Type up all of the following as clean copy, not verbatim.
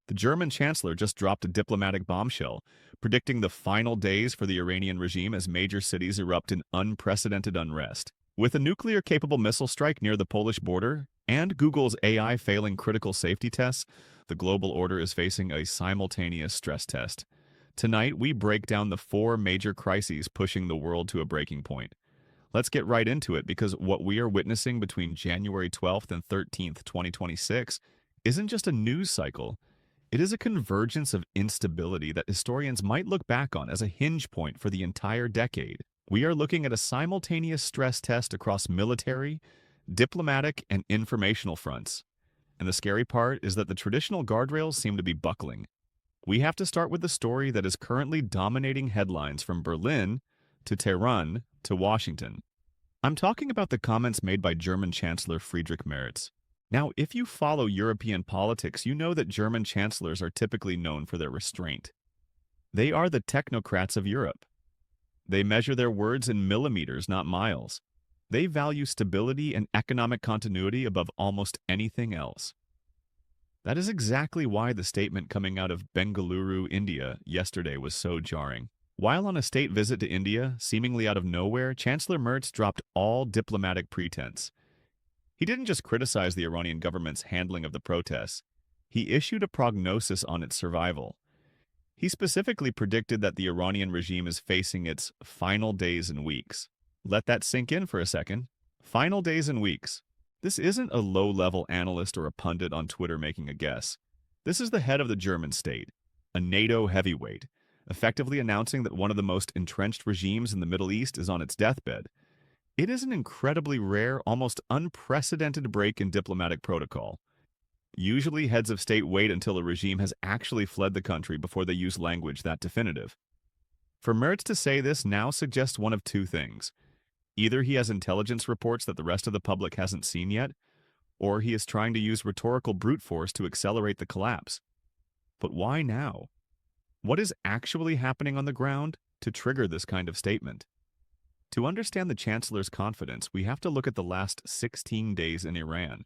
The German Chancellor just dropped a diplomatic bombshell, predicting the final days for the Iranian regime as major cities erupt in unprecedented unrest. With a nuclear-capable missile strike near the Polish border and Google's AI failing critical safety tests, the global order is facing a simultaneous stress test. Tonight, we break down the four major crises pushing the world to a breaking point. Let's get right into it because what we are witnessing between January 12th and 13th, 2026 isn't just a news cycle. It is a convergence of instability that historians might look back on as a hinge point for the entire decade. We are looking at a simultaneous stress test across military, diplomatic, and informational fronts. And the scary part is that the traditional guardrails seem to be buckling. We have to start with the story that is currently dominating headlines from Berlin to Tehran to Washington. I'm talking about the comments made by German Chancellor Friedrich Merz. Now, if you follow European politics, you know that German chancellors are typically known for their restraint. They are the technocrats of Europe. They measure their words in millimeters, not miles. They value stability and economic continuity above almost anything else. That is exactly why the statement coming out of Bengaluru, India, yesterday was so jarring. While on a state visit to India, seemingly out of nowhere, Chancellor Merz dropped all diplomatic pretense. He didn't just criticize the Iranian government's handling of the protests. He issued a prognosis on its survival. He specifically predicted that the Iranian regime is facing its final days and weeks. Let that sink in for a second. Final days and weeks. This isn't a low-level analyst or a pundit on Twitter making a guess. This is the head of the German state, a NATO heavyweight, effectively announcing that one of the most entrenched regimes in the Middle East is on its deathbed. It is an incredibly rare, almost unprecedented break in diplomatic protocol. Usually, heads of state wait until a regime has actually fled the country before they use language that definitive. For Merz to say this now suggests one of two things. Either he has intelligence reports that the rest of the public hasn't seen yet, or he is trying to use rhetorical brute force to accelerate the collapse. But why now? What is actually happening on the ground to trigger this kind of statement? To understand the Chancellor's confidence, we have to look at the last 16 days in Iran.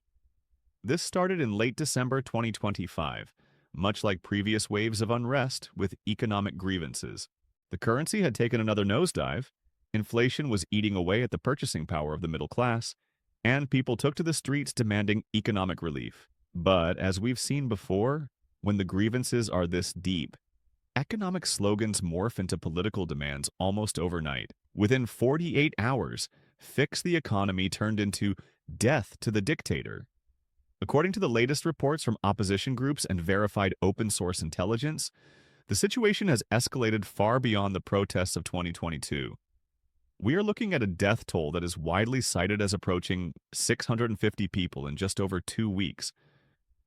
This started in late December 2025, much like previous waves of unrest with economic grievances. The currency had taken another nosedive, inflation was eating away at the purchasing power of the middle class, and people took to the streets demanding economic relief. But as we've seen before, when the grievances are this deep, economic slogans morph into political demands almost overnight. Within 48 hours, fix the economy turned into death to the dictator. According to the latest reports from opposition groups and verified open-source intelligence, the situation has escalated far beyond the protests of 2022. We are looking at a death toll that is widely cited as approaching 650 people in just over 2 weeks.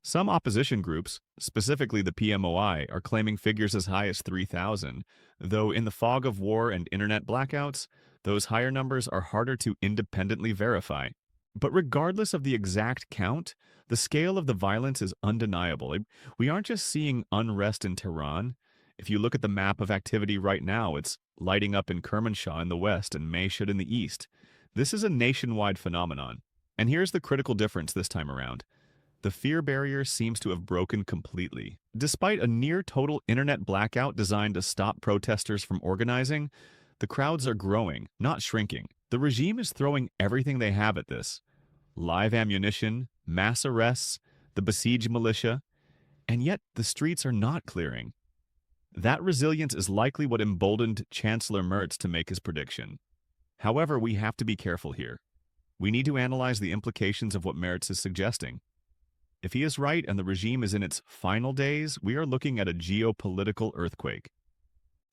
Some opposition groups, specifically the PMOI, are claiming figures as high as 3,000, though in the fog of war and internet blackouts, those higher numbers are harder to independently verify. But regardless of the exact count, the scale of the violence is undeniable. We aren't just seeing unrest in Tehran. If you look at the map of activity right now, it's lighting up in Kermanshah in the west and Mashhad in the east. This is a nationwide phenomenon. And here's the critical difference this time around. The fear barrier seems to have broken completely. Despite a near-total internet blackout designed to stop protesters from organizing, the crowds are growing, not shrinking. The regime is throwing everything they have at this. Live ammunition, mass arrests, the besieged militia, and yet the streets are not clearing. That resilience is likely what emboldened Chancellor Merz to make his prediction. However, we have to be careful here. We need to analyze the implications of what Merz is suggesting. If he is right and the regime is in its final days, we are looking at a geopolitical earthquake.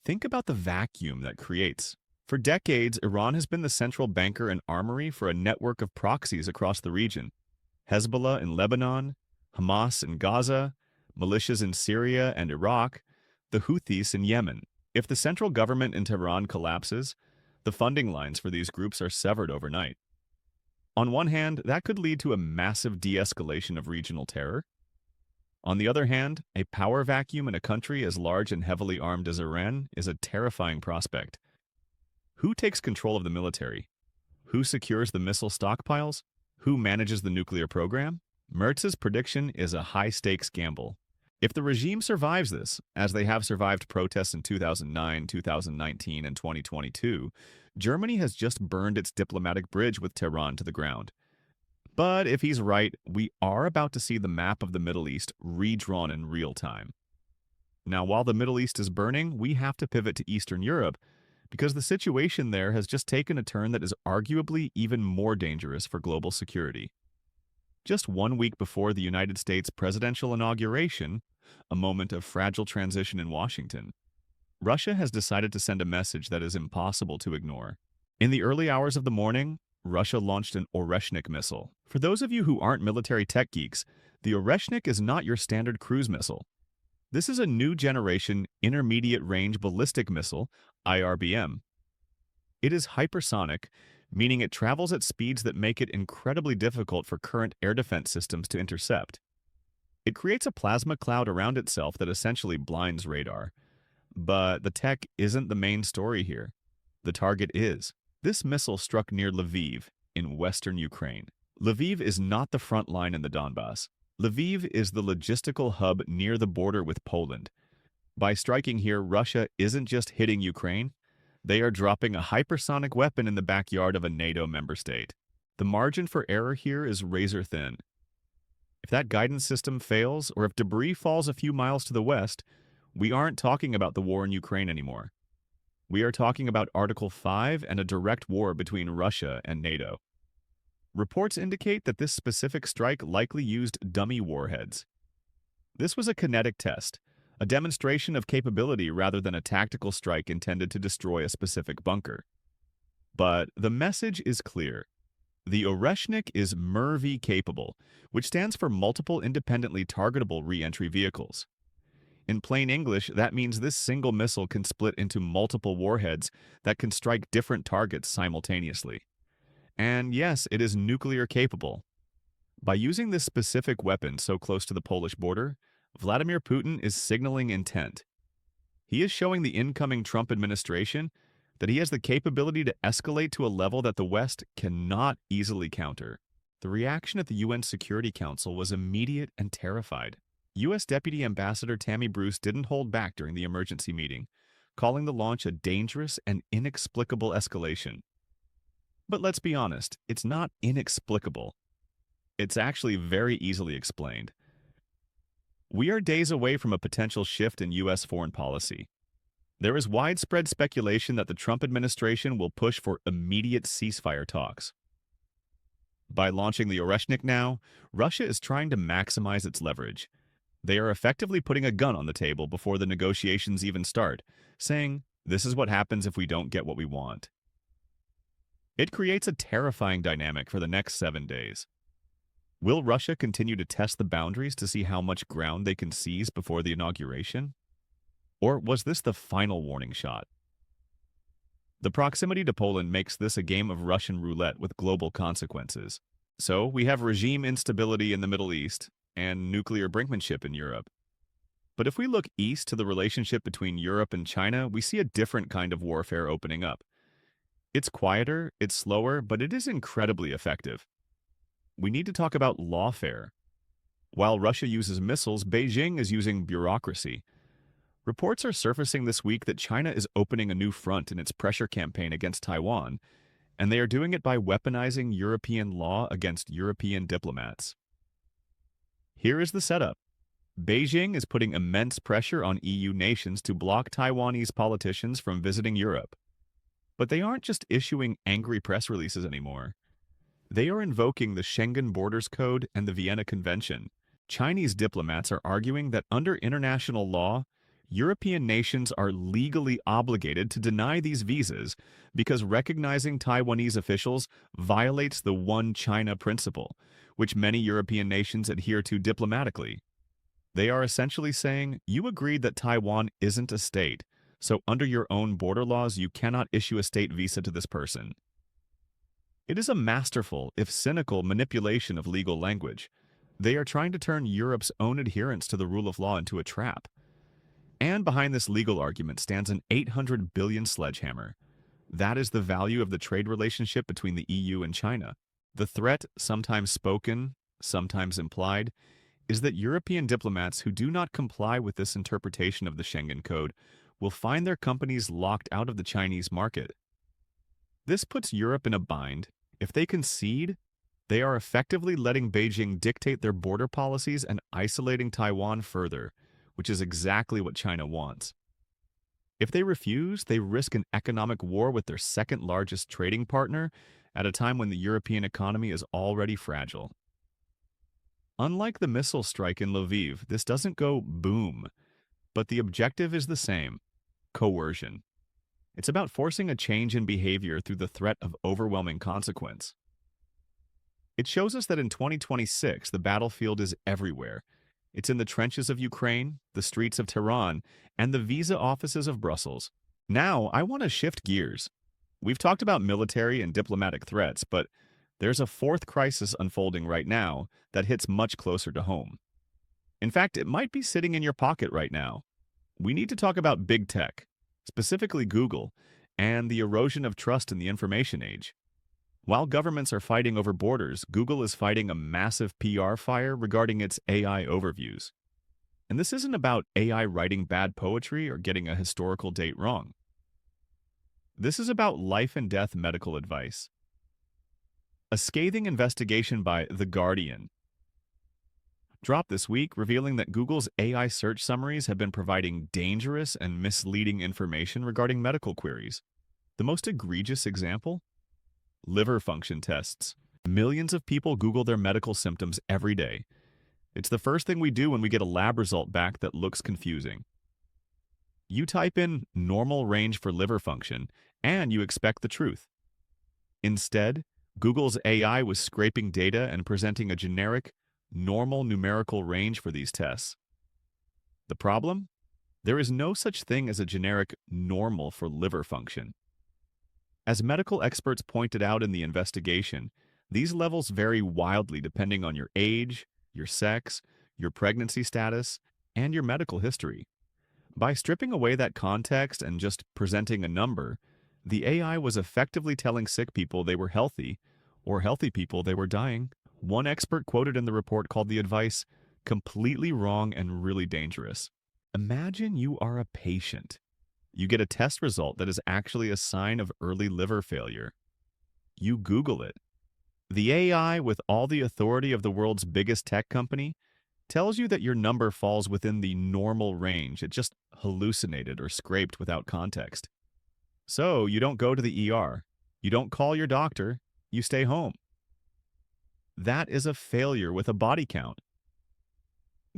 Think about the vacuum that creates. For decades, Iran has been the central banker and armory for a network of proxies across the region. Hezbollah in Lebanon, Hamas in Gaza, militias in Syria and Iraq, the Houthis in Yemen. If the central government in Tehran collapses, the funding lines for these groups are severed overnight. On one hand, that could lead to a massive de-escalation of regional terror. On the other hand, a power vacuum in a country as large and heavily armed as Iran is a terrifying prospect. Who takes control of the military? Who secures the missile stockpiles? Who manages the nuclear program? Merz's prediction is a high-stakes gamble. If the regime survives this, as they have survived protests in 2009, 2019, and 2022, Germany has just burned its diplomatic bridge with Tehran to the ground. But if he's right, we are about to see the map of the Middle East redrawn in real time. Now, while the Middle East is burning, we have to pivot to Eastern Europe because the situation there has just taken a turn that is arguably even more dangerous for global security. Just 1 week before the United States presidential inauguration, a moment of fragile transition in Washington, Russia has decided to send a message that is impossible to ignore. In the early hours of the morning, Russia launched an Oreshnik missile. For those of you who aren't military tech geeks, the Oreshnik is not your standard cruise missile. This is a new generation intermediate-range ballistic missile, IRBM. It is hypersonic, meaning it travels at speeds that make it incredibly difficult for current air defense systems to intercept. It creates a plasma cloud around itself that essentially blinds radar. But the tech isn't the main story here. The target is. This missile struck near Lviv, in western Ukraine. Lviv is not the front line in the Donbass. Lviv is the logistical hub near the border with Poland. By striking here, Russia isn't just hitting Ukraine, they are dropping a hypersonic weapon in the backyard of a NATO member state. The margin for error here is razor thin. If that guidance system fails, or if debris falls a few miles to the west, we aren't talking about the war in Ukraine anymore. We are talking about Article 5 and a direct war between Russia and NATO. Reports indicate that this specific strike likely used dummy warheads. This was a kinetic test, a demonstration of capability rather than a tactical strike intended to destroy a specific bunker. But the message is clear. The Oreshnik is MIRV capable, which stands for Multiple Independently Targetable Re-Entry Vehicles. In plain English, that means this single missile can split into multiple warheads that can strike different targets simultaneously. And yes, it is nuclear capable. By using this specific weapon so close to the Polish border, Vladimir Putin is signaling intent. He is showing the incoming Trump administration that he has the capability to escalate to a level that the West cannot easily counter. The reaction at the UN Security Council was immediate and terrified. U.S. Deputy Ambassador Tammy Bruce didn't hold back during the emergency meeting, calling the launch a dangerous and inexplicable escalation. But let's be honest, it's not inexplicable. It's actually very easily explained. We are days away from a potential shift in U.S. foreign policy. There is widespread speculation that the Trump administration will push for immediate ceasefire talks. By launching the Oreshnik now, Russia is trying to maximize its leverage. They are effectively putting a gun on the table before the negotiations even start, saying, "This is what happens if we don't get what we want." It creates a terrifying dynamic for the next 7 days. Will Russia continue to test the boundaries to see how much ground they can seize before the inauguration? Or was this the final warning shot? The proximity to Poland makes this a game of Russian roulette with global consequences. So we have regime instability in the Middle East and nuclear brinkmanship in Europe. But if we look east to the relationship between Europe and China, we see a different kind of warfare opening up. It's quieter, it's slower, but it is incredibly effective. We need to talk about lawfare. While Russia uses missiles, Beijing is using bureaucracy. Reports are surfacing this week that China is opening a new front in its pressure campaign against Taiwan, and they are doing it by weaponizing European law against European diplomats. Here is the setup. Beijing is putting immense pressure on EU nations to block Taiwanese politicians from visiting Europe. But they aren't just issuing angry press releases anymore. They are invoking the Schengen Borders Code and the Vienna Convention. Chinese diplomats are arguing that under international law, European nations are legally obligated to deny these visas because recognizing Taiwanese officials violates the One China principle, which many European nations adhere to diplomatically. They are essentially saying, you agreed that Taiwan isn't a state, so under your own border laws you cannot issue a state visa to this person. It is a masterful, if cynical, manipulation of legal language. They are trying to turn Europe's own adherence to the rule of law into a trap. And behind this legal argument stands an 800 billion sledgehammer. That is the value of the trade relationship between the EU and China. The threat, sometimes spoken, sometimes implied, is that European diplomats who do not comply with this interpretation of the Schengen Code will find their companies locked out of the Chinese market. This puts Europe in a bind. If they concede, they are effectively letting Beijing dictate their border policies and isolating Taiwan further, which is exactly what China wants. If they refuse, they risk an economic war with their second largest trading partner at a time when the European economy is already fragile. Unlike the missile strike in Lviv, this doesn't go boom, but the objective is the same: coercion. It's about forcing a change in behavior through the threat of overwhelming consequence. It shows us that in 2026, the battlefield is everywhere. It's in the trenches of Ukraine, the streets of Tehran, and the visa offices of Brussels. Now, I want to shift gears. We've talked about military and diplomatic threats, but there's a fourth crisis unfolding right now that hits much closer to home. In fact, it might be sitting in your pocket right now. We need to talk about big tech, specifically Google, and the erosion of trust in the information age. While governments are fighting over borders, Google is fighting a massive PR fire regarding its AI overviews. And this isn't about AI writing bad poetry or getting a historical date wrong. This is about life and death medical advice. A scathing investigation by The Guardian dropped this week, revealing that Google's AI search summaries have been providing dangerous and misleading information regarding medical queries. The most egregious example? Liver function tests. Millions of people Google their medical symptoms every day. It's the first thing we do when we get a lab result back that looks confusing. You type in normal range for liver function, and you expect the truth. Instead, Google's AI was scraping data and presenting a generic, normal numerical range for these tests. The problem? There is no such thing as a generic normal for liver function. As medical experts pointed out in the investigation, these levels vary wildly depending on your age, your sex, your pregnancy status, and your medical history. By stripping away that context and just presenting a number, the AI was effectively telling sick people they were healthy, or healthy people they were dying. One expert quoted in the report called the advice completely wrong and really dangerous. Imagine you are a patient. You get a test result that is actually a sign of early liver failure. You Google it. The AI, with all the authority of the world's biggest tech company, tells you that your number falls within the normal range. It just hallucinated or scraped without context. So you don't go to the ER. You don't call your doctor. You stay home. That is a failure with a body count.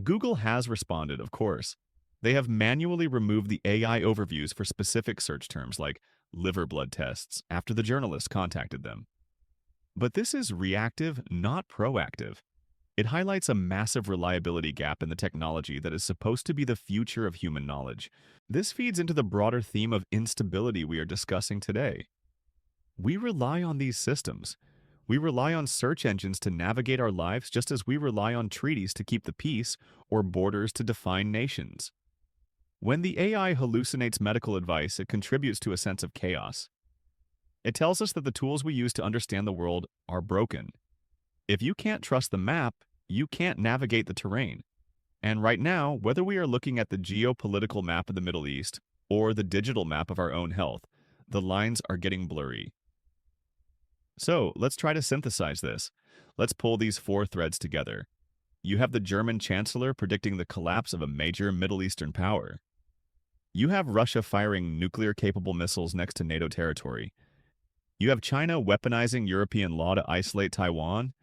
Google has responded, of course. They have manually removed the AI overviews for specific search terms like liver blood tests after the journalist contacted them. But this is reactive, not proactive. It highlights a massive reliability gap in the technology that is supposed to be the future of human knowledge. This feeds into the broader theme of instability we are discussing today. We rely on these systems. We rely on search engines to navigate our lives just as we rely on treaties to keep the peace or borders to define nations. When the AI hallucinates medical advice, it contributes to a sense of chaos. It tells us that the tools we use to understand the world are broken. If you can't trust the map, you can't navigate the terrain. And right now, whether we are looking at the geopolitical map of the Middle East or the digital map of our own health, the lines are getting blurry. So, let's try to synthesize this. Let's pull these four threads together. You have the German Chancellor predicting the collapse of a major Middle Eastern power. You have Russia firing nuclear-capable missiles next to NATO territory. You have China weaponizing European law to isolate Taiwan.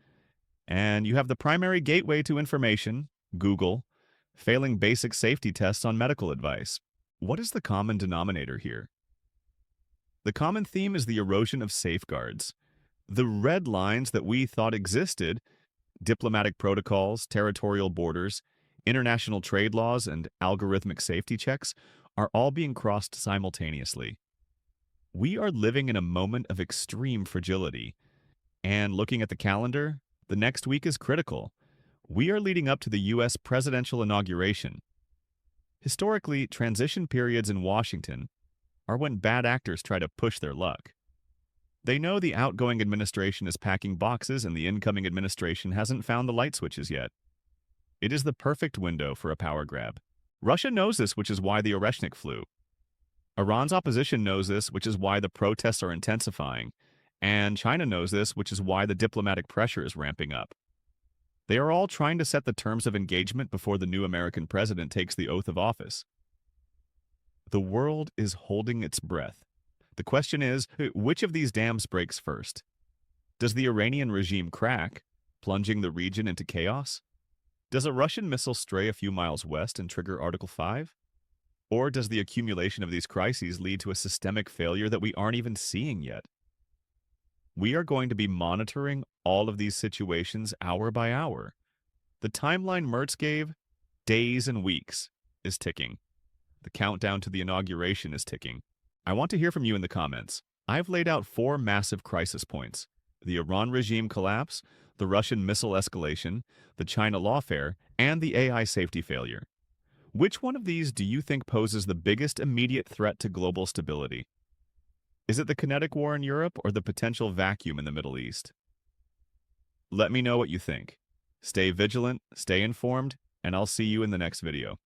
And you have the primary gateway to information, Google, failing basic safety tests on medical advice. What is the common denominator here? The common theme is the erosion of safeguards. The red lines that we thought existed, diplomatic protocols, territorial borders, international trade laws, and algorithmic safety checks, are all being crossed simultaneously. We are living in a moment of extreme fragility. And looking at the calendar, the next week is critical. We are leading up to the U.S. presidential inauguration. Historically, transition periods in Washington are when bad actors try to push their luck. They know the outgoing administration is packing boxes and the incoming administration hasn't found the light switches yet. It is the perfect window for a power grab. Russia knows this, which is why the Oreshnik flew. Iran's opposition knows this, which is why the protests are intensifying. And China knows this, which is why the diplomatic pressure is ramping up. They are all trying to set the terms of engagement before the new American president takes the oath of office. The world is holding its breath. The question is, which of these dams breaks first? Does the Iranian regime crack, plunging the region into chaos? Does a Russian missile stray a few miles west and trigger Article 5? Or does the accumulation of these crises lead to a systemic failure that we aren't even seeing yet? We are going to be monitoring all of these situations hour by hour. The timeline Merz gave, days and weeks, is ticking. The countdown to the inauguration is ticking. I want to hear from you in the comments. I've laid out 4 massive crisis points: the Iran regime collapse, the Russian missile escalation, the China lawfare, and the AI safety failure. Which one of these do you think poses the biggest immediate threat to global stability? Is it the kinetic war in Europe or the potential vacuum in the Middle East? Let me know what you think. Stay vigilant, stay informed, and I'll see you in the next video.